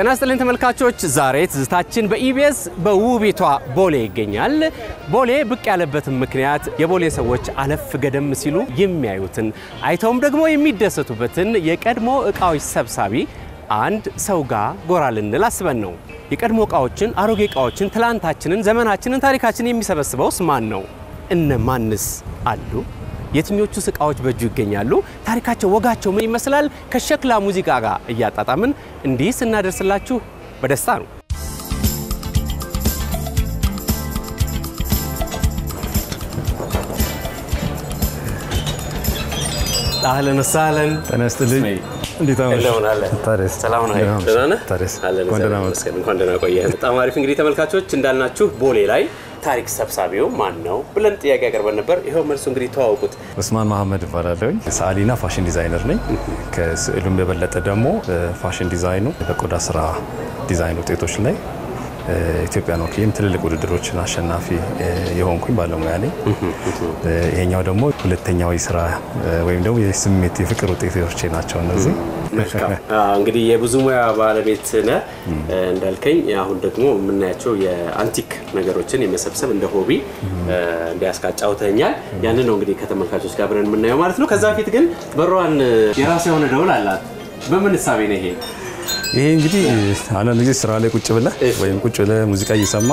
ጤና ይስጥልኝ ተመልካቾች ዛሬ ትዝታችን በኢቢኤስ በውቤቷ ቦሌ ይገኛል ቦሌ ብቅ ያለበትን ምክንያት የቦሌ ሰዎች አለፍ ገደም ሲሉ የሚያዩትን አይተውም ደግሞ የሚደሰቱበትን የቀድሞ ዕቃዎች ሰብሳቢ አንድ ሰው ጋር ጎራ ልንል አስበን ነው የቀድሞ ዕቃዎችን አሮጌ ዕቃዎችን ትላንታችንን ዘመናችንን ታሪካችንን የሚሰበስበውስ ማን ነው እነማንስ አሉ የትኞቹ ዕቃዎች በእጁ ይገኛሉ ታሪካቸው ወጋቸው ምን ይመስላል ከሸክላ ሙዚቃ ጋር እያጣጣምን እንዲህ ስናደርስላችሁ በደስታ ነው አህለን ወሰህለን ተነስተልኝ እንዴት አመሽ ታዲያስ ሰላም ነው ደህና ነህ ታዲያስ እንኳን ደህና ቆየህ በጣም አሪፍ እንግዲህ ተመልካቾች እንዳልናችሁ ቦሌ ላይ ታሪክ ሰብሳቢው ማን ነው ብለን ጥያቄ ያቀርበን ነበር ይሄው መልሱ እንግዲህ ተዋውቁት ኡስማን መሐመድ ይባላልኝ ሰዓሊና ፋሽን ዲዛይነር ነኝ ከስዕሉም በበለጠ ደግሞ ፋሽን ዲዛይኑ በቆዳ ስራ ዲዛይን ውጤቶች ላይ ኢትዮጵያን ወኪም ትልልቅ ውድድሮችን አሸናፊ የሆንኩኝ ባለሙያ ነኝ ይሄኛው ደግሞ ሁለተኛው የሥራ ወይም ደግሞ የስሜት የፍቅር ውጤቶች ናቸው እነዚህ እንግዲህ የብዙ ሙያ ባለቤት ነህ እንዳልከኝ አሁን ደግሞ የምናያቸው የአንቲክ ነገሮችን የመሰብሰብ እንደ ሆቢ እንዲያስቃጫውተኛል ያንን ነው እንግዲህ ከተመልካቾች ጋር ብለን የምናየው ማለት ነው ከዛ በፊት ግን በሯን የራስ የሆነ ደውል አላት በምን ሐሳብ ነው ይሄ እንግዲህ አንዳንድ ጊዜ ስራ ላይ ቁጭ ብለህ ወይም ቁጭ ብለህ ሙዚቃ እየሰማ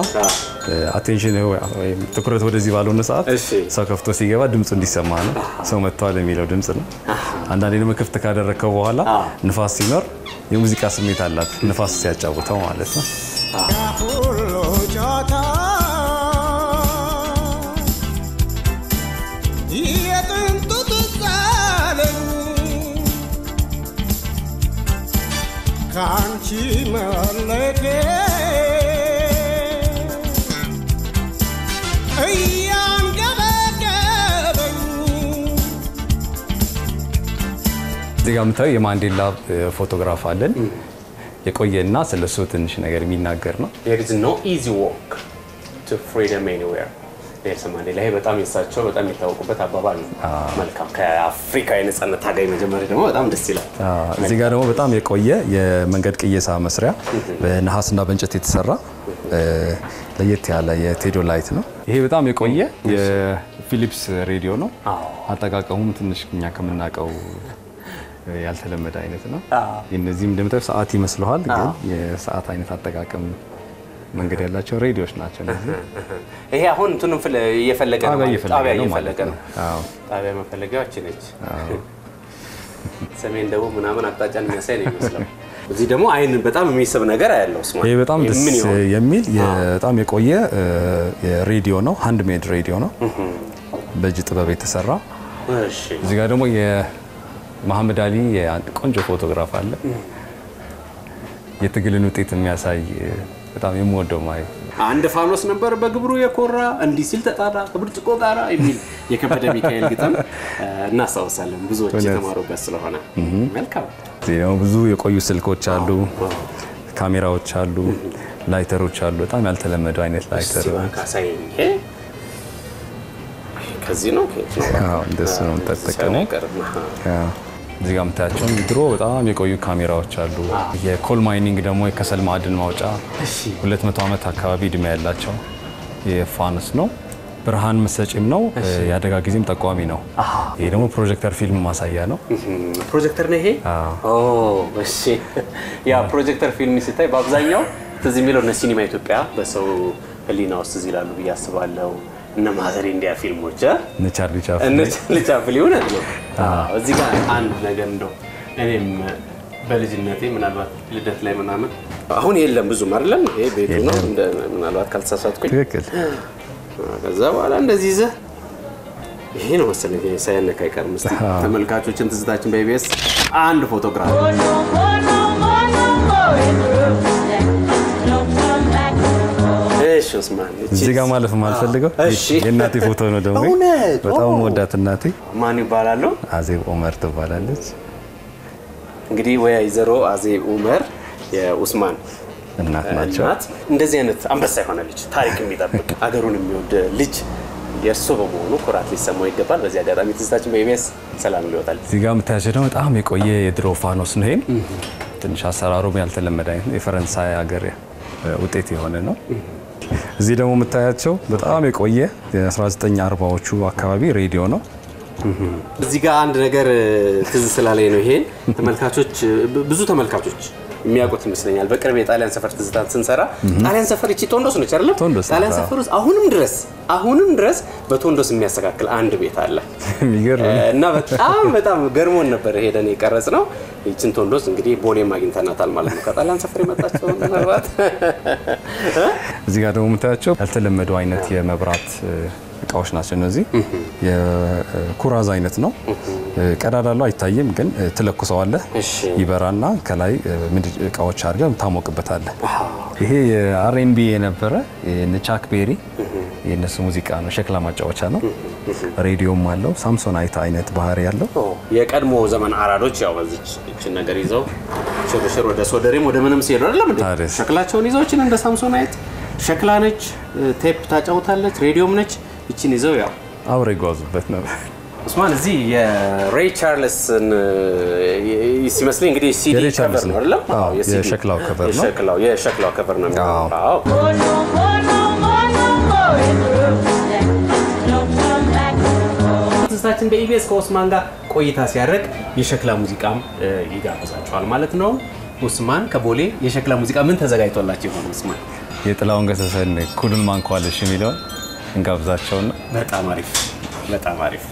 አቴንሽን ወይም ትኩረት ወደዚህ ባልሆነ ሰዓት ሰው ከፍቶ ሲገባ ድምጹ እንዲሰማ ነው ሰው መጥቷል የሚለው ድምጽ ነው አንዳንዴ ደግሞ ክፍት ካደረከው በኋላ ንፋስ ሲኖር የሙዚቃ ስሜት አላት ንፋስ ሲያጫውተው ማለት ነው ካንቺ መለቴ እዚህ ጋር የምታዩ የማንዴላ ፎቶግራፍ አለን የቆየና ስለሱ ትንሽ ነገር የሚናገር ነው There is no easy walk to freedom anywhere ኔልሰን ማንዴላ ይሄ በጣም ይሳቸው በጣም የሚታወቁበት አባባል ነው መልካም ከአፍሪካ የነጻነት ታጋይ መጀመሪያ ደግሞ በጣም ደስ ይላል እዚህ ጋር ደግሞ በጣም የቆየ የመንገድ ቅየሳ መስሪያ በነሐስና በእንጨት የተሰራ ለየት ያለ የቴዶላይት ነው ይሄ በጣም የቆየ የፊሊፕስ ሬዲዮ ነው አጠቃቀሙም ትንሽ እኛ ከምናቀው ያልተለመደ አይነት ነው እነዚህም እንደምታዩ ሰዓት ይመስላል ግን የሰዓት አይነት አጠቃቀም መንገድ ያላቸው ሬዲዮዎች ናቸው ለዚህ ይሄ አሁን እንትንም እየፈለገ ነው ጣቢያ እየፈለገ ነው ጣቢያ መፈለጊያዎች ነች ሰሜን ደቡብ ምናምን አቅጣጫን የሚያሳይ ነው ይመስላል እዚህ ደግሞ አይን በጣም የሚስብ ነገር ያለው ስማ ይሄ በጣም ደስ የሚል በጣም የቆየ የሬዲዮ ነው ሃንድ ሜድ ሬዲዮ ነው በእጅ ጥበብ የተሰራ እሺ እዚህ ጋር ደግሞ የመሐመድ አሊ የቆንጆ ፎቶግራፍ አለ የትግልን ውጤት የሚያሳይ በጣም የምወደው ማለት አንድ ፋኖስ ነበር በግብሩ የኮራ እንዲ ሲል ተጣራ ከብርጭቆ ጋራ የሚል የከበደ ሚካኤል ግጥም እናሳውሳለን ብዙዎች የተማሩበት ስለሆነ መልካም ነው ብዙ የቆዩ ስልኮች አሉ ካሜራዎች አሉ ላይተሮች አሉ በጣም ያልተለመዱ አይነት ላይተር ካሳየኝ ከዚህ ነው እንደሱ ነው ተጠቅመው እዚህ ጋር የምታያቸው ድሮ በጣም የቆዩ ካሜራዎች አሉ የኮል ማይኒንግ ደግሞ የከሰል ማዕድን ማውጫ 200 ዓመት አካባቢ እድሜ ያላቸው የፋንስ ነው ብርሃን መሰጪም ነው ያደጋ ጊዜም ጠቋሚ ነው ይሄ ደግሞ ፕሮጀክተር ፊልም ማሳያ ነው ፕሮጀክተር ነው ይሄ እሺ ያ ፕሮጀክተር ፊልም ሲታይ በአብዛኛው ተዚህ የሚለው ነው ሲኒማ ኢትዮጵያ በሰው ህሊና ውስጥ እዚህ ይላሉ በያስባለው እና ማዘር ኢንዲያ ፊልሞች ነቻርሊ ቻፕሊ ሆነ ነው እዚህ ጋር አንድ ነገር እንደው እኔም በልጅነቴ ምናልባት ልደት ላይ ምናምን አሁን የለም ብዙ አይደለም ይሄ ቤቱ ነው ምናልባት ካልተሳሳትኩኝ ትክክል ከዛ በኋላ እንደዚህ ይዘህ ይሄ ነው መሰለኝ ሳይነካ አይቀርም እስቲ ተመልካቾችን ትዝታችን በኢቢኤስ አንድ ፎቶግራፍ እሺ ኡስማን እዚህ ጋር ማለፍ ማልፈልገው የእናቴ ፎቶ ነው ደግሞ በጣም ወዳት እናቴ ማን ይባላሉ አዜብ ኡመር ትባላለች እንግዲህ ወይዘሮ አዜብ ኡመር የኡስማን እናት ናቸው እንደዚህ አይነት አንበሳ የሆነ ልጅ ታሪክ የሚጠብቅ አገሩን የሚወድ ልጅ የእርሱ በመሆኑ ኩራት ሊሰማው ይገባል በዚህ አጋጣሚ ትዝታችን በኢቢኤስ ሰላም ይወጣል እዚህ ጋር የምታያቸው ደግሞ በጣም የቆየ የድሮ ፋኖስ ነው ይሄን ትንሽ አሰራሩም ያልተለመደ አይነት የፈረንሳይ ሀገር ውጤት የሆነ ነው እዚህ ደግሞ የምታያቸው በጣም የቆየ የ1940ዎቹ አካባቢ ሬዲዮ ነው እዚህ ጋር አንድ ነገር ትዝ ስላለኝ ነው ይሄን ተመልካቾች ብዙ ተመልካቾች የሚያውቁት ይመስለኛል በቅርብ የጣሊያን ሰፈር ትዝታን ስንሰራ ጣሊያን ሰፈር እቺ ቶንዶስ ነች አይደል ጣሊያን ሰፈር ውስጥ አሁንም ድረስ በቶንዶስ የሚያስተካክል አንድ ቤት አለ የሚገርም እና በጣም ገርሞን ነበር ሄደን የቀረጽ ነው እቺን ቶንዶስ እንግዲህ ቦሌ ማግኝተናታል ማለት ነው ከጣሊያን ሰፈር የመጣቸው ምናልባት እዚህ ጋር ደግሞ የምታያቸው ያልተለመዱ አይነት የመብራት እቃዎች ናቸው እነዚህ የኩራዝ አይነት ነው ቀዳዳለው አይታየም ግን ትለኩሰዋለህ ይበራና ከላይ እቃዎች አድርገህ ታሞቅበታለህ ይሄ የአርኤንቢ የነበረ የነቻክ ቤሪ የነሱ ሙዚቃ ነው ሸክላ ማጫወቻ ነው ሬዲዮም አለው ሳምሶናይት አይነት ባህሪ ያለው የቀድሞ ዘመን አራዶች ያው በዚች እቺን ነገር ይዘው ሽርሽር ወደ ሶደሬም ወደ ምንም ሲሄዱ አይደለም እንዴ ሸክላቸውን ይዘው እቺን እንደ ሳምሶናይት ሸክላ ነች ቴፕ ታጫውታለች ሬዲዮም ነች እቺን ይዘው ያው አብረው ይጓዙበት ነው ኡስማን እዚህ የሬይ ቻርልስን ሲመስለኝ እንግዲህ ሲዲ ከቨር ነው አይደል የሸክላው ከቨር ነው የሸክላው ከቨር ነው አዎ ትዝታችን በኢቢኤስ ከኡስማን ጋር ቆይታ ሲያደርግ የሸክላ ሙዚቃም ይጋብዛቸዋል ማለት ነው ኡስማን ከቦሌ የሸክላ ሙዚቃ ምን ተዘጋጅቶላችሁ ይሆን ኡስማን የጥላውን ገሰሰን ኩሉን ማንኳለሽ የሚለው እንጋብዛቸውና በጣም አሪፍ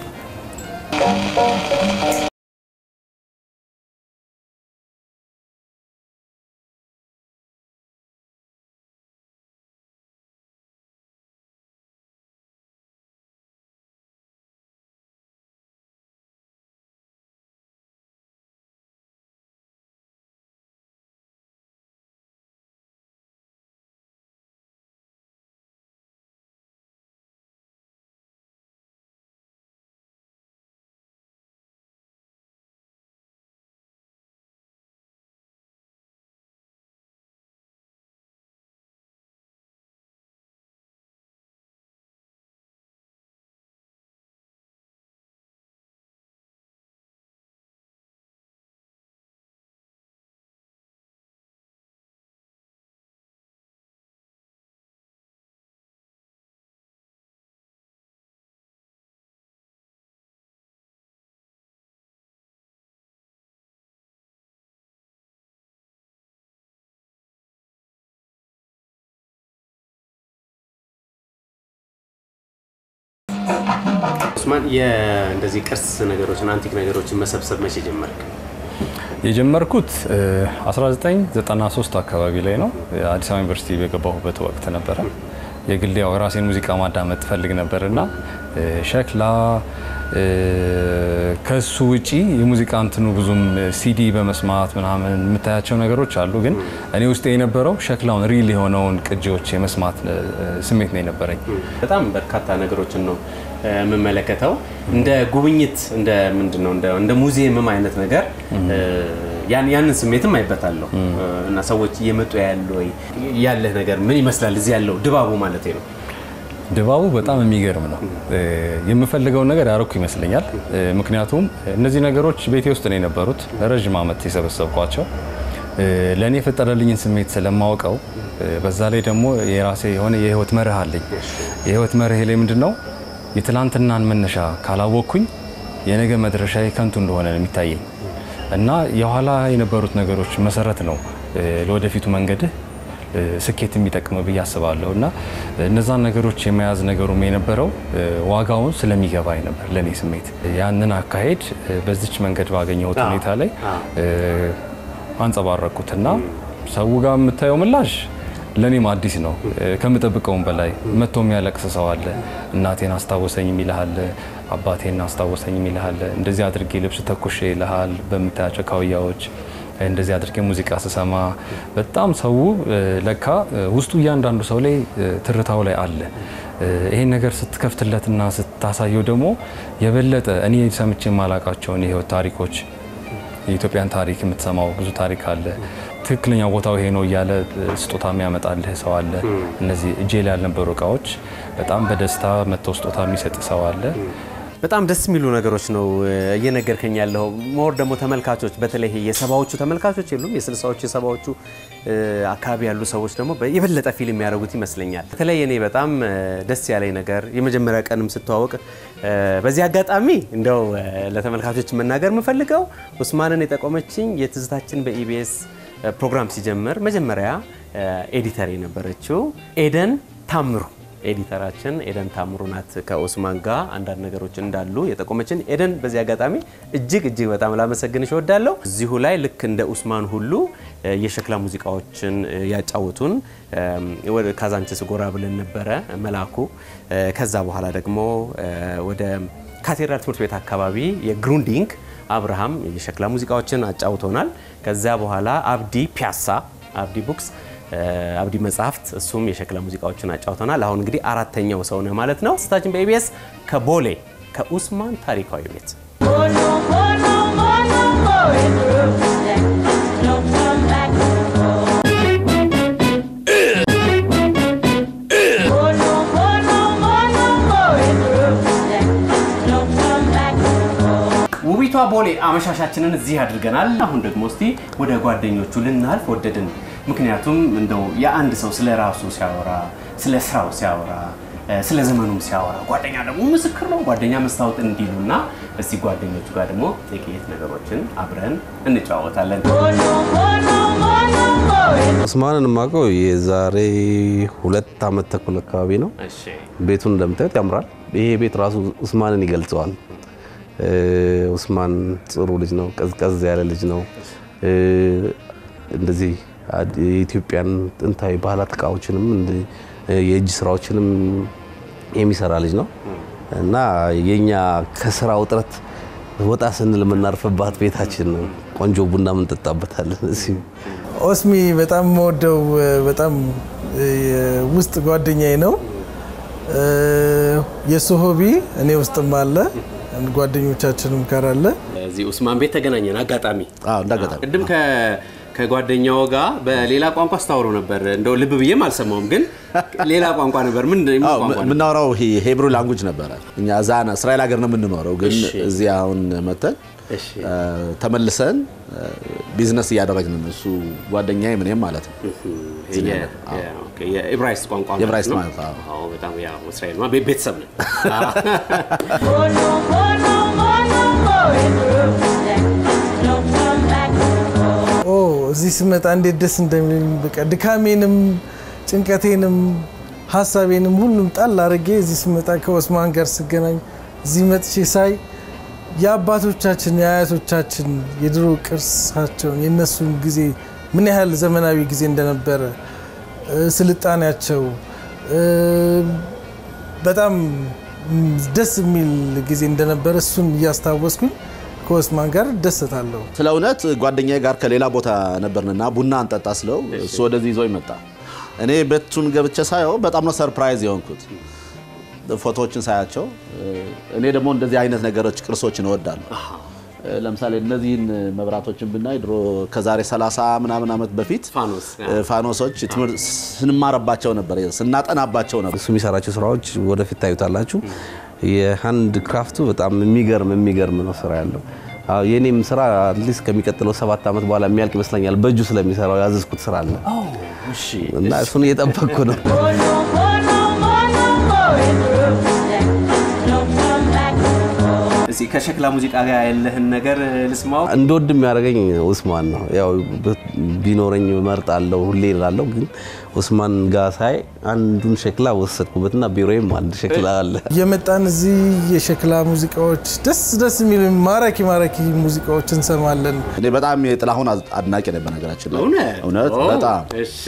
ኡስማን እንደዚህ ቅርስ ነገሮችን አንቲክ ነገሮችን መሰብሰብ መቼ ጀመርክ የጀመርኩት 1993 አካባቢ ላይ ነው አዲስ አበባ ዩኒቨርሲቲ በገባሁበት ወቅት ነበር የግል ያው ራሴን ሙዚቃ ማዳመጥ ፈልግ ነበርና ሸክላ ከሱ ውጪ የሙዚቃ እንትኑ ብዙም ሲዲ በመስማት ምናምን የምታያቸው ነገሮች አሉ ግን እኔ ውስጥ የነበረው ሸክላውን ሪል የሆነውን ቅጂዎች የመስማት ስሜት ነው የነበረኝ በጣም በርካታ ነገሮችን ነው መመለከተው እንደ ጉብኝት እንደ ምንድነው እንደ ሙዚየም አይነት ነገር ያንን ስሜትም አይበታለሁ እና ሰዎች እየመጡ ያለ ነገር ምን ይመስላል እዚህ ያለው ድባቡ ማለት ነው ድባቡ በጣም የሚገርም ነው የምፈልገው ነገር ያረኩ ይመስለኛል ምክንያቱም እነዚህ ነገሮች ቤቴ ውስጥ ነው የነበሩት ለረጅም አመት የሰበሰብኳቸው ለኔ ፈጠረልኝን ስሜት ስለማውቀው በዛ ላይ ደግሞ የራሴ የሆነ የህይወት መርህ አለኝ የህይወት መርህ ላይ ምንድነው የትላንትናን መነሻ ካላወቅኩኝ የነገ መድረሻዬ ከንቱ እንደሆነ ነው የሚታየኝ እና የኋላ የነበሩት ነገሮች መሰረት ነው ለወደፊቱ መንገድ ስኬት የሚጠቅም ብዬ አስባለሁ እና እነዛን ነገሮች የመያዝ ነገሩም የነበረው ዋጋውን ስለሚገባኝ ነበር ለኔ ስሜት ያንን አካሄድ በዚች መንገድ ባገኘሁት ሁኔታ ላይ አንጸባረኩትና ሰው ጋር የምታየው ምላሽ ለኔም አዲስ ነው ከምጠብቀውም በላይ መቶም ያለቅስ ሰው አለ እናቴን አስታወሰኝ ይላል አባቴን አስታወሰኝ ይላል እንደዚህ አድርጌ ልብስ ተኩሼ ይላል በመታያቸው ካውያዎች እንደዚህ አድርጌ ሙዚቃ ስሰማ በጣም ሰው ለካ ውስጡ እያንዳንዱ ሰው ላይ ትርታው ላይ አለ ይሄን ነገር ስትከፍትለትና ስታሳየው ደግሞ የበለጠ እኔ ሰምቼ ማላቃቸውን የህይወት ታሪኮች የኢትዮጵያን ታሪክ የምትሰማው ብዙ ታሪክ አለ ትክክለኛ ቦታው ይሄ ነው እያለ ስጦታ የሚያመጣልህ ሰው አለ እነዚህ ጄል ያልነበሩ እቃዎች በጣም በደስታ መጥቶ ስጦታ የሚሰጥ ሰው አለ በጣም ደስ የሚሉ ነገሮች ነው እየነገርከኝ ያለው ሞር ደግሞ ተመልካቾች በተለይ የሰባዎቹ ተመልካቾች የሉም የ60ዎቹ የሰባዎቹ አካባቢ ያሉ ሰዎች ደግሞ የበለጠ ፊልም ያደርጉት ይመስለኛል በተለይ እኔ በጣም ደስ ያለኝ ነገር የመጀመሪያ ቀንም ስተዋወቅ በዚህ አጋጣሚ እንደው ለተመልካቾች መናገር የምፈልገው ኡስማንን የጠቆመችኝ የትዝታችን በኢቢኤስ ፕሮግራም ሲጀምር መጀመሪያ ኤዲተር የነበረችው ኤደን ታምሩ ኤዲተራችን ኤደን ታምሩ ናት ከኡስማን ጋር አንዳንድ ነገሮች እንዳሉ የጠቆመችን ኤደን በዚህ አጋጣሚ እጅግ በጣም ላመሰግንሽ እወዳለሁ እዚሁ ላይ ልክ እንደ ኡስማን ሁሉ የሸክላ ሙዚቃዎችን ያጫውቱን ወደ ካዛንቺስ ጎራ ብለን ነበረ መላኩ ከዛ በኋላ ደግሞ ወደ ካቴድራል ትምህርት ቤት አካባቢ የግሩንዲንግ አብርሃም የሸክላ ሙዚቃዎችን አጫውቶናል ከዛ በኋላ አብዲ ፒያሳ አብዲ ቡክስ አብዲ መጽሐፍት እሱም የሸክላ ሙዚቃዎችን አጫውተናል አሁን እንግዲህ አራተኛው ሰው ነው ማለት ነው ስታችን በኢቢኤስ ከቦሌ ከኡስማን ታሪካዊ ቤት ውቢቷ ቦሌ አመሻሻችንን እዚህ አድርገናል አሁን ደግሞ እስቲ ወደ ጓደኞቹ ልናልፍ ወደድን ምክንያቱም እንደው የአንድ ሰው ስለ ራሱ ሲያወራ ስለ ስራው ሲያወራ ስለ ዘመኑም ሲያወራ ጓደኛ ደግሞ ምስክር ነው ጓደኛ መስታወት እንዲሉና እስቲ ጓደኞቹ ጋር ደግሞ ጥቂት ነገሮችን አብረን እንጫወታለን ኡስማንን ማቀው የዛሬ 2 አመት ተኩል አካባቢ ነው እሺ ቤቱን እንደምታዩት ያምራል ይሄ ቤት ራሱ ኡስማንን ይገልጸዋል ኡስማን ጥሩ ልጅ ነው ቀዝቀዝ ያለ ልጅ ነው እንደዚህ የኢትዮጵያን ጥንታዊ ባህላት ቃዎችንም የእጅ ስራዎችንም የሚሰራ ልጅ ነው እና የኛ ከስራ ውጥረት ወጣ ስንል የምናርፍባት ቤታችን ነው ቆንጆ ቡና ምንጠጣበታለን እዚህ ኦስሚ በጣም ወደው በጣም ውስጥ ጓደኛዬ ነው የሶሆቢ እኔ ውስጥም አለ ጓደኞቻችንም ጋር አለ እዚህ ኡስማን ቤት ተገናኘን አጋጣሚ እንዳጋጣሚ ቅድም ከጓደኛው ጋር በሌላ ቋንቋ አስተዋውሮ ነበር እንደው ልብ ብዬም አልሰማውም ግን ሌላ ቋንቋ ነበር ምን ቋንቋ ምናወራው ሂብሩ ላንጉዌጅ ነበር እኛ ዛና እስራኤል ሀገር ነው የምንኖረው ግን እዚህ አሁን መተን ተመልሰን ቢዝነስ ያደረግን እሱ ጓደኛዬ ምንም ማለት ነው የኢብራይስጥ ቋንቋ ነው የኢብራይስጥ ማለት አዎ በጣም ያው እስራኤል ነው ቤተሰብ ነው እዚህ ስመጣ እንዴት ደስ እንደሚል በቃ ድካሜንም ጭንቀቴንም ሐሳቤንም ሁሉም ጣል አድርጌ እዚህ ስመጣ ከኡስማን ጋር ስገናኝ እዚህ መጥቼ ሳይ የአባቶቻችን የአያቶቻችን የድሮ ቅርሳቸውን የነሱን ጊዜ ምን ያህል ዘመናዊ ጊዜ እንደነበረ ስልጣኔያቸው በጣም ደስ የሚል ጊዜ እንደነበረ እሱን ያስታወስኩኝ ከኡስማን ጋር ደስታለሁ ስለውነት ጓደኛዬ ጋር ከሌላ ቦታ ነበርንና ቡና አንጠጣ ስለው እሱ ወደዚህ ይዞ ይመጣ እኔ ቤቱን ገብቼ ሳየው በጣም ነው ሰርፕራይዝ የሆንኩት ፎቶዎችን ሳያቸው እኔ ደግሞ እንደዚህ አይነት ነገሮች ቅርሶችን እወዳለሁ ለምሳሌ እነዚህን መብራቶችን ብናይ ድሮ ከዛሬ 30 ምናምን አመት በፊት ፋኖሶች ትምህርት ስንማርባቸው ነበር ስናጠናባቸው ነበር እሱ የሚሰራቸው ስራዎች ወደፊት ታዩታላችሁ የሃንድ ክራፍቱ በጣም የሚገርም ነው ስራ ያለው የኔም ስራ አትሊስት ከሚቀጥለው 7 አመት በኋላ የሚያልቅ ይመስለኛል በእጁ ስለሚሰራው ያዘዝኩት ስራ አለ እሺ እና እሱን እየጠበቅኩ ነው እዚህ ከሸክላ ሙዚቃ ጋር ያለህን ነገር ልስማው እንደወድም ያደረገኝ ኡስማን ነው ያው ቢኖረኝ መርጣለሁ ሁሌ እላለሁ ግን ኡስማን ጋር ሳይ አንዱን ሸክላ ወሰድኩበትና ቢሮዬም አንድ ሸክላ አለ የመጣን እዚህ የሸክላ ሙዚቃዎች ደስ የሚሉ ማራኪ ሙዚቃዎች እንሰማለን እኔ በጣም የጥላሁን አድናቂ ነኝ በነገራችን ላይ እውነት በጣም እሺ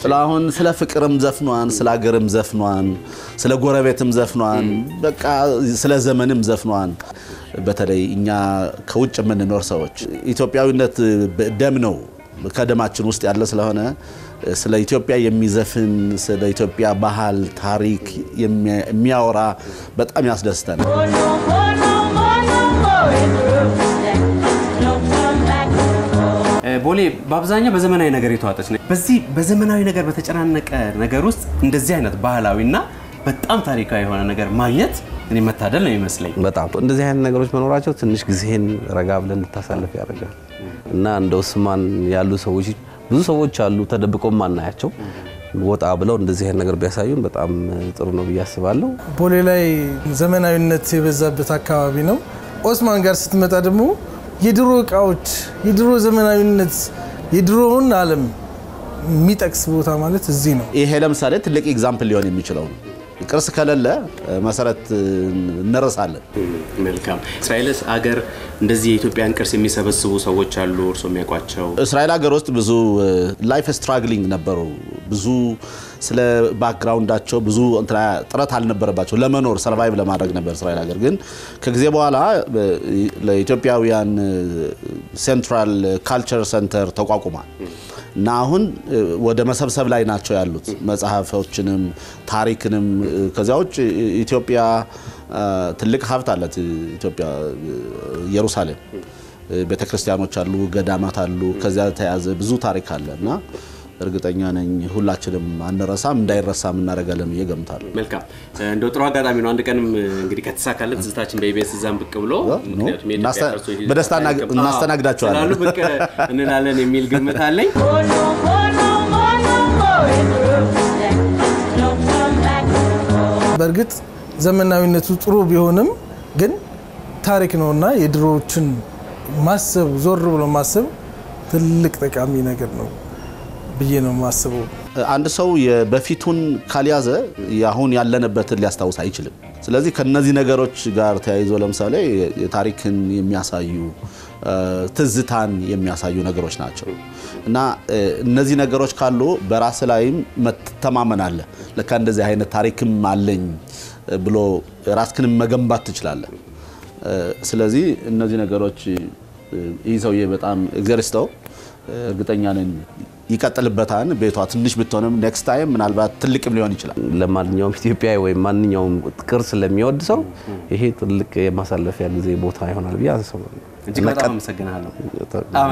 ጥላሁን ስለ ፍቅርም ዘፍኗን ስለ ሀገርም ዘፍኗን ስለ ጎረቤትም ዘፍኗን በቃ ስለ ዘመንም ዘፍኗን በተለይ እኛ ከውጭ የምንኖር ሰዎች ኢትዮጵያዊነት ደም ነው ከደማችን ውስጥ ያለ ስለሆነ ስለ ኢትዮጵያ የሚዘፍን ስለ ኢትዮጵያ ባህል ታሪክ የሚያወራ በጣም ያስደስተናል። ቦሌ በአብዛኛው በዘመናዊ ነገር የተዋጠች ነው። በዚህ በዘመናዊ ነገር በተጨናነቀ ነገር ውስጥ እንደዚህ አይነት ባህላዊና በጣም ታሪካዊ የሆነ ነገር ማግኘት እኔ መታደል ነው የሚመስለኝ። በጣም እንደዚህ አይነት ነገሮች መኖራቸው ትንሽ ጊዜን ረጋ ብለን እንድታሳልፍ ያደርጋል እና እንደ ኡስማን ያሉ ሰዎች ብዙ ሰዎች አሉ ተደብቆም ማናያቸው ወጣ ብለው እንደዚህ አይነት ነገር ቢያሳዩን በጣም ጥሩ ነው ብዬ አስባለሁ። ቦሌ ላይ ዘመናዊነት የበዛበት አካባቢ ነው። ኦስማን ጋር ስትመጣ ደግሞ የድሮ እቃዎች የድሮ ዘመናዊነት የድሮውን ዓለም የሚጠቅስ ቦታ ማለት እዚህ ነው። ይሄ ለምሳሌ ትልቅ ኤግዛምፕል ሊሆን የሚችለው ነው። ቅርስ ከሌለ መሰረት እንረሳለን። መልካም እስራኤልስ አገር እንደዚህ የኢትዮጵያን ቅርስ የሚሰበስቡ ሰዎች አሉ እርሶ የሚያውቋቸው? እስራኤል ሀገር ውስጥ ብዙ ላይፍ ስትራግሊንግ ነበሩ። ብዙ ስለ ባክግራውንዳቸው ብዙ ጥረት አልነበረባቸው ለመኖር ሰርቫይቭ ለማድረግ ነበር እስራኤል ሀገር። ግን ከጊዜ በኋላ ለኢትዮጵያውያን ሴንትራል ካልቸር ሴንተር ተቋቁሟል እና አሁን ወደ መሰብሰብ ላይ ናቸው ያሉት መጽሐፎችንም ታሪክንም። ከዚያ ውጭ ኢትዮጵያ ትልቅ ሀብት አላት። ኢትዮጵያ ኢየሩሳሌም ቤተክርስቲያኖች አሉ፣ ገዳማት አሉ። ከዚያ ተያዘ ብዙ ታሪክ አለና እርግጠኛ ነኝ ሁላችንም አንረሳም እንዳይረሳም እናደርጋለን እየገምታለሁ። መልካም እንደው ጥሩ አጋጣሚ ነው። አንድ ቀንም እንግዲህ ከተሳካለት ዝታችን በኢቢኤስ እዛም ብቅ ብሎ ምክንያቱም በደስታ እናስተናግዳቸዋለን ስላሉ ብቅ እንላለን የሚል ግምት አለኝ። በእርግጥ ዘመናዊነቱ ጥሩ ቢሆንም ግን ታሪክ ነውና የድሮዎችን ማሰብ ዞር ብሎ ማሰብ ትልቅ ጠቃሚ ነገር ነው ብዬ ነው ማስበው። አንድ ሰው በፊቱን ካልያዘ ያሁን ያለንበትን ሊያስታውስ አይችልም። ስለዚህ ከነዚህ ነገሮች ጋር ተያይዞ ለምሳሌ የታሪክን የሚያሳዩ ትዝታን የሚያሳዩ ነገሮች ናቸው እና እነዚህ ነገሮች ካሉ በራስ ላይም መተማመን አለ። ለካ እንደዚህ አይነት ታሪክም አለኝ ብሎ ራስክን መገንባት ትችላለህ። ስለዚህ እነዚህ ነገሮች ይዘው በጣም ኤግዘርስተው እርግጠኛ ነኝ ይቀጥልበታል። ቤቷ ትንሽ ብትሆንም ኔክስት ታይም ምናልባት ትልቅም ሊሆን ይችላል። ለማንኛውም ኢትዮጵያዊ ወይ ማንኛውም ቅርስ ለሚወድ ሰው ይሄ ትልቅ የማሳለፊያ ጊዜ ቦታ ይሆናል ብዬ አስባለሁ። እጅግ በጣም አመሰግናለሁ።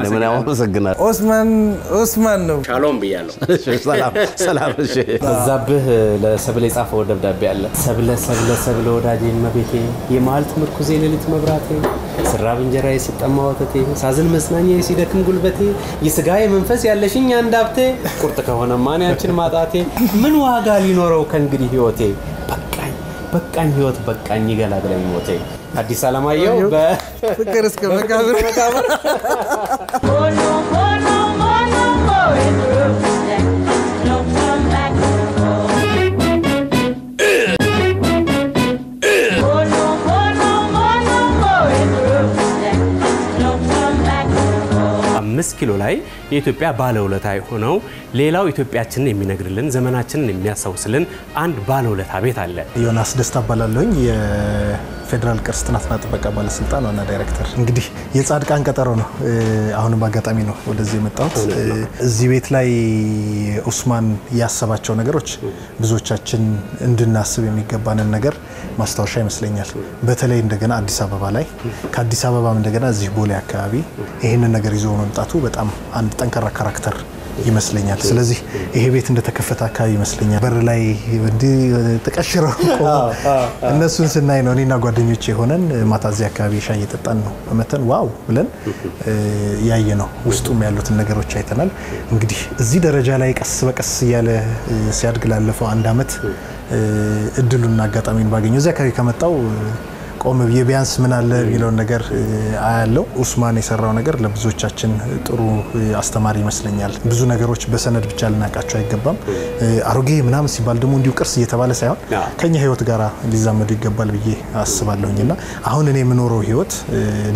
ለምን አመሰግናለሁ። ኦስማን ነው። ሻሎም ብያለሁ። ሰላም እሺ። በዛብህ ለሰብለ የጻፈው ደብዳቤ አለ። ሰብለ ወዳጄ መቤቴ የማልት ምርኩዜ ሌሊት መብራቴ ስራብ እንጀራዬ ስጠማ ወተቴ ሳዝን መጽናኛዬ ሲደክም ጉልበቴ የስጋዬ መንፈስ ያለሽኝ አንድ ሀብቴ ቁርጥ ከሆነ ማን ያንቺን ማጣቴ ምን ዋጋ ሊኖረው ከእንግዲህ ህይወቴ በቃኝ ህይወት በቃኝ ይገላግለኝ ሞቴ። አዲስ አለማየሁ በፍቅር እስከ መቃብር ኪሎ ላይ የኢትዮጵያ ባለውለታ ሆነው ሌላው ኢትዮጵያችንን የሚነግርልን ዘመናችንን የሚያሳውስልን አንድ ባለውለታ ቤት አለ። ዮናስ ደስታ ባላለኝ የፌደራል ቅርስ ጥናትና ጥበቃ ባለስልጣን ዋና ዳይሬክተር። እንግዲህ የጻድቃን ቀጠሮ ነው። አሁንም አጋጣሚ ነው ወደዚህ የመጣሁት። እዚህ ቤት ላይ ኡስማን ያሰባቸው ነገሮች ብዙዎቻችን እንድናስብ የሚገባንን ነገር ማስታወሻ ይመስለኛል። በተለይ እንደገና አዲስ አበባ ላይ ከአዲስ አበባም እንደገና እዚህ ቦሌ አካባቢ ይሄንን ነገር ይዞ መምጣቱ በጣም አንድ ጠንካራ ካራክተር ይመስለኛል። ስለዚህ ይሄ ቤት እንደተከፈተ አካባቢ ይመስለኛል በር ላይ እንዲህ ተቀሽረው እነሱን ስናይ ነው እኔና ጓደኞቼ ሆነን ማታዚያ አካባቢ ሻይ እየጠጣን ነው መተን ዋው ብለን ያየ ነው። ውስጡም ያሉትን ነገሮች አይተናል። እንግዲህ እዚህ ደረጃ ላይ ቀስ በቀስ ያለ ሲያድግ ላለፈው አንድ አመት እድሉና አጋጣሚን ባገኘው እዚያ አካባቢ ከመጣው ቆም ቢያንስ ምን አለ የሚለውን ነገር አያለው። ኡስማን የሰራው ነገር ለብዙዎቻችን ጥሩ አስተማሪ ይመስለኛል። ብዙ ነገሮች በሰነድ ብቻ ልናቃቸው አይገባም። አሮጌ ምናምን ሲባል ደግሞ እንዲሁ ቅርስ እየተባለ ሳይሆን ከኛ ህይወት ጋራ ሊዛመዱ ይገባል ብዬ አስባለሁኝና አሁን እኔ የምኖረው ህይወት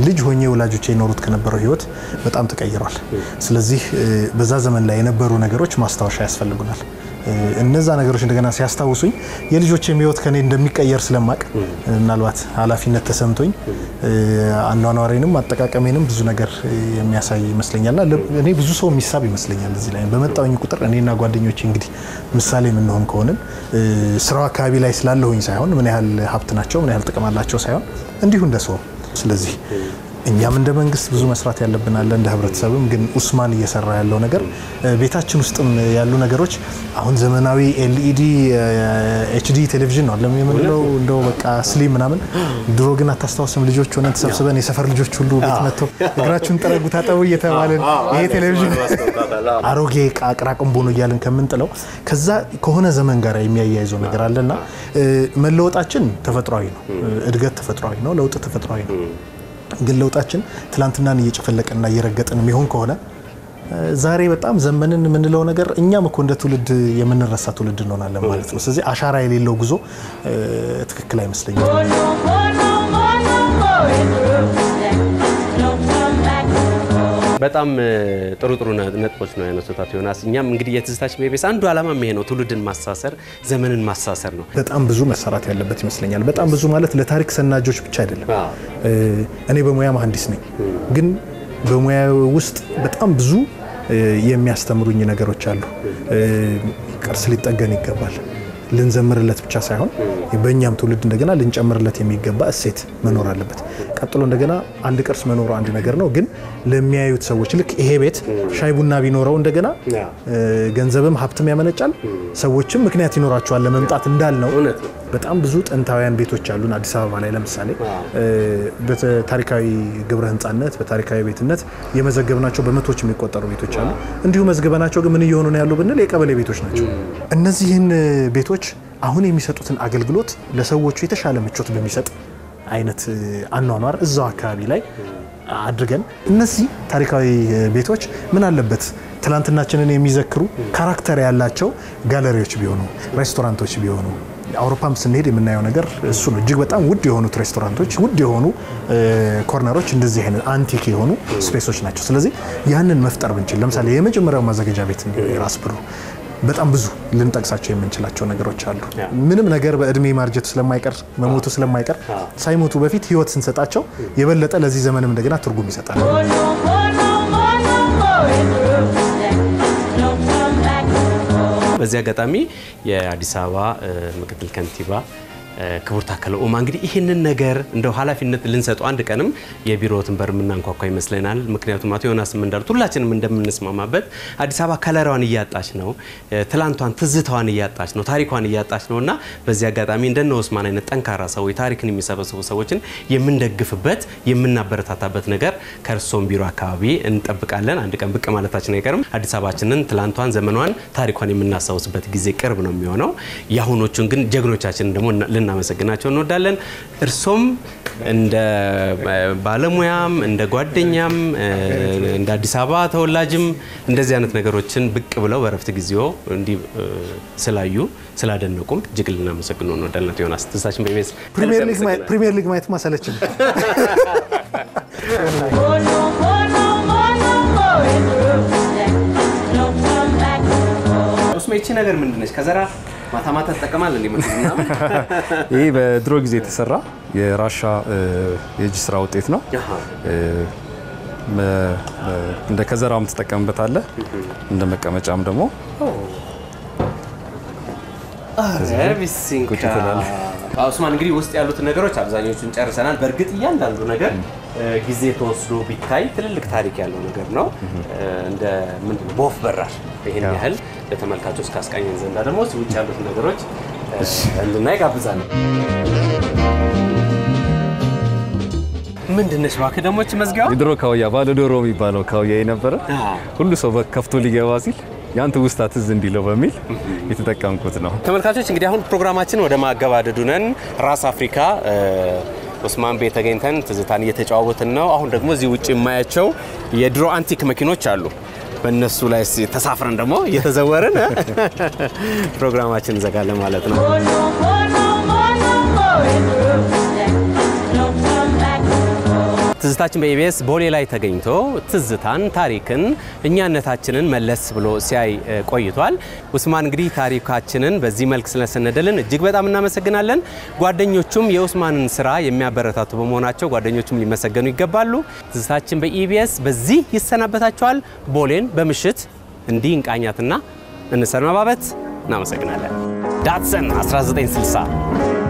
ልጅ ሆኜ ወላጆቼ የኖሩት ከነበረው ህይወት በጣም ተቀይሯል። ስለዚህ በዛ ዘመን ላይ የነበሩ ነገሮች ማስታወሻ ያስፈልጉናል። እነዛ ነገሮች እንደገና ሲያስታውሱኝ የልጆቼም ህይወት ከኔ እንደሚቀየር ስለማቅ ምናልባት ኃላፊነት ተሰምቶኝ አኗኗሬንም አጠቃቀሜንም ብዙ ነገር የሚያሳይ ይመስለኛልና እኔ ብዙ ሰው የሚሳብ ይመስለኛል እዚህ ላይ በመጣውኝ ቁጥር እኔና ጓደኞቼ እንግዲህ ምሳሌ ምን ሆን ከሆነን ስራው አካባቢ ላይ ስላለሁኝ ሳይሆን ምን ያህል ሀብት ናቸው ምን ያህል ጥቅም አላቸው ሳይሆን እንዲሁ እንደሰው ስለዚህ እኛም እንደ መንግስት ብዙ መስራት ያለብን አለ እንደ ህብረተሰብም ግን ኡስማን እየሰራ ያለው ነገር ቤታችን ውስጥም ያሉ ነገሮች አሁን ዘመናዊ ኤልኢዲ ኤችዲ ቴሌቪዥን ነው አለም የምንለው እንደው በቃ ስሊም ምናምን ድሮ ግን አታስተዋስም ልጆች ሆነን ተሰብስበን የሰፈር ልጆች ሁሉ ቤት መጥተው እግራችሁን ጠረጉ ታጠቡ እየተባለን ይሄ ቴሌቪዥን አሮጌ አቅራቅም ቦኖ እያልን ከምንጥለው ከዛ ከሆነ ዘመን ጋር የሚያያይዘው ነገር አለና መለወጣችን ተፈጥሯዊ ነው እድገት ተፈጥሯዊ ነው ለውጥ ተፈጥሯዊ ነው ግን ለውጣችን ትላንትናን እየጨፈለቀና እየረገጥን የሚሆን ከሆነ ዛሬ በጣም ዘመንን ምንለው ነገር እኛም እኮ እንደ ትውልድ የምንረሳ ትውልድ እንሆናለን ማለት ነው ስለዚህ አሻራ የሌለው ጉዞ ትክክል አይመስለኝም በጣም ጥሩ ነጥቦች ነው ያነሱት ዮናስ እኛም እንግዲህ የትዝታችን ቤቤስ አንዱ ዓላማ ይሄ ነው ትውልድን ማሳሰር ዘመንን ማሳሰር ነው በጣም ብዙ መሰራት ያለበት ይመስለኛል በጣም ብዙ ማለት ለታሪክ ሰናጆች ብቻ አይደለም እኔ በሙያ መሐንዲስ ነኝ ግን በሙያው ውስጥ በጣም ብዙ የሚያስተምሩኝ ነገሮች አሉ ቅርስ ሊጠገን ይገባል ልንዘምርለት ብቻ ሳይሆን በእኛም ትውልድ እንደገና ልንጨምርለት የሚገባ እሴት መኖር አለበት ቀጥሎ እንደገና አንድ ቅርስ መኖር አንድ ነገር ነው ግን ለሚያዩት ሰዎች ልክ ይሄ ቤት ሻይ ቡና ቢኖረው እንደገና ገንዘብም ሀብትም ያመነጫል ሰዎችም ምክንያት ይኖራቸዋል ለመምጣት እንዳልነው በጣም ብዙ ጥንታውያን ቤቶች አሉን አዲስ አበባ ላይ ለምሳሌ በታሪካዊ ግብረ ህንጻነት በታሪካዊ ቤትነት የመዘገብናቸው በመቶዎች የሚቆጠሩ ቤቶች አሉ እንዲሁ መዝገበናቸው ግን ምን እየሆኑ ነው ያሉ ብንል የቀበሌ ቤቶች ናቸው እነዚህን ቤቶች አሁን የሚሰጡትን አገልግሎት ለሰዎቹ የተሻለ ምቾት በሚሰጥ አይነት አኗኗር እዛው አካባቢ ላይ አድርገን እነዚህ ታሪካዊ ቤቶች ምን አለበት ትላንትናችንን የሚዘክሩ ካራክተር ያላቸው ጋለሪዎች ቢሆኑ ሬስቶራንቶች ቢሆኑ አውሮፓም ስንሄድ የምናየው ነገር እሱ ነው እጅግ በጣም ውድ የሆኑት ሬስቶራንቶች ውድ የሆኑ ኮርነሮች እንደዚህ አይነት አንቲክ የሆኑ ስፔሶች ናቸው ስለዚህ ያንን መፍጠር ብንችል ለምሳሌ የመጀመሪያው ማዘጋጃ ቤት ራስ ብሩ በጣም ብዙ ልንጠቅሳቸው የምንችላቸው ነገሮች አሉ ምንም ነገር በእድሜ ማርጀት ስለማይቀር መሞቱ ስለማይቀር ሳይሞቱ በፊት ህይወት ስንሰጣቸው የበለጠ ለዚህ ዘመንም እንደገና ትርጉም ይሰጣል በዚያ አጋጣሚ የአዲስ አበባ ምክትል ከንቲባ ክቡር ታከለ ኡማ እንግዲህ ይሄንን ነገር እንደው ኃላፊነት ልንሰጠው አንድ ቀንም የቢሮውን በር ምናንኳኳ ይመስለናል ምክንያቱም አቶ ዮናስም እንዳሉት ሁላችንም እንደምንስማማበት አዲስ አበባ ከለራዋን እያጣች ነው ትላንቷን ትዝታዋን እያጣች ነው ታሪኳን እያጣች ነውና በዚህ አጋጣሚ እንደነ ኡስማን አይነት ጠንካራ ሰው ታሪክን የሚሰበስቡ ሰዎችን የምንደግፍበት የምናበረታታበት ነገር ከርሶም ቢሮ አካባቢ እንጠብቃለን አንድ ቀን ብቅ ማለታችን አይቀርም አዲስ አበባችንን ትላንቷን ዘመኗን ታሪኳን የምናሳውስበት ጊዜ ቅርብ ነው የሚሆነው ያሁኖቹን ግን ጀግኖቻችን ደግሞ ልናመሰግናቸው እንወዳለን እርሶም እንደ ባለሙያም እንደ ጓደኛም እንደ አዲስ አበባ ተወላጅም እንደዚህ አይነት ነገሮችን ብቅ ብለው በረፍት ጊዜው እንዲ ስላዩ ስላደነቁም እጅግ ልናመሰግነው እንወዳለን ዮናስ ትዝታችን ቤቤስ ፕሪሚየር ሊግ ማየት ማሰለችም ኡስሜቺ ነገር ምንድነች ከዘራ ማታማታ ተጠቀማል እንዴ ምንድነው ይሄ በድሮ ጊዜ የተሰራ የራሻ የእጅ ስራ ውጤት ነው እንደ ከዘራም ተጠቀምበት አለ እንደ መቀመጫም ደግሞ ቢሲንካ ኡስማን እንግዲህ ውስጥ ያሉት ነገሮች አብዛኞቹን ጨርሰናል በእርግጥ እያንዳንዱ ነገር ጊዜ ተወስዶ ቢታይ ትልልቅ ታሪክ ያለው ነገር ነው እንደ ምንድነው ቦፍ በራር ይሄን ያህል ለተመልካቾች ካስቃኘን ዘንዳ ደግሞ ውጭ ያሉት ነገሮች እንድናይ ጋብዛለሁ ምንድነሽ ባከደሞች መዝጋው ድሮ ካውያ ባለ ዶሮ የሚባለው ካውያ የነበረ ሁሉ ሰው በከፍቶ ሊገባ ሲል ያንተ ውስጥ አትዝ እንዲለው በሚል የተጠቀምኩት ነው ተመልካቾች እንግዲህ አሁን ፕሮግራማችን ወደ ማገባደዱ ነን ራስ አፍሪካ ኡስማን ቤት ተገኝተን ትዝታን እየተጫወትን ነው አሁን ደግሞ እዚህ ውጪ የማያቸው የድሮ አንቲክ መኪኖች አሉ በእነሱ ላይ ተሳፍረን ደግሞ እየተዘወርን ፕሮግራማችን እንዘጋለን ማለት ነው ትዝታችን በኢቢኤስ ቦሌ ላይ ተገኝቶ ትዝታን ታሪክን እኛነታችንን መለስ ብሎ ሲያይ ቆይቷል ኡስማን እንግዲህ ታሪካችንን በዚህ መልክ ስለሰነደልን እጅግ በጣም እናመሰግናለን ጓደኞቹም የኡስማንን ስራ የሚያበረታቱ በመሆናቸው ጓደኞቹም ሊመሰገኑ ይገባሉ ትዝታችን በኢቢኤስ በዚህ ይሰናበታቸዋል ቦሌን በምሽት እንዲህ እንቃኛትና እንሰናባበት እናመሰግናለን ዳትሰን 1960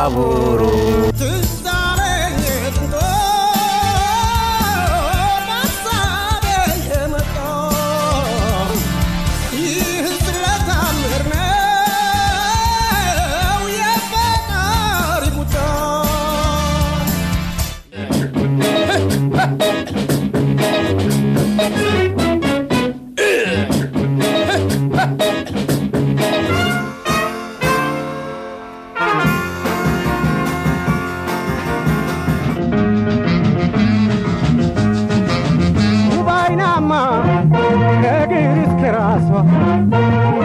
baburu Keraswa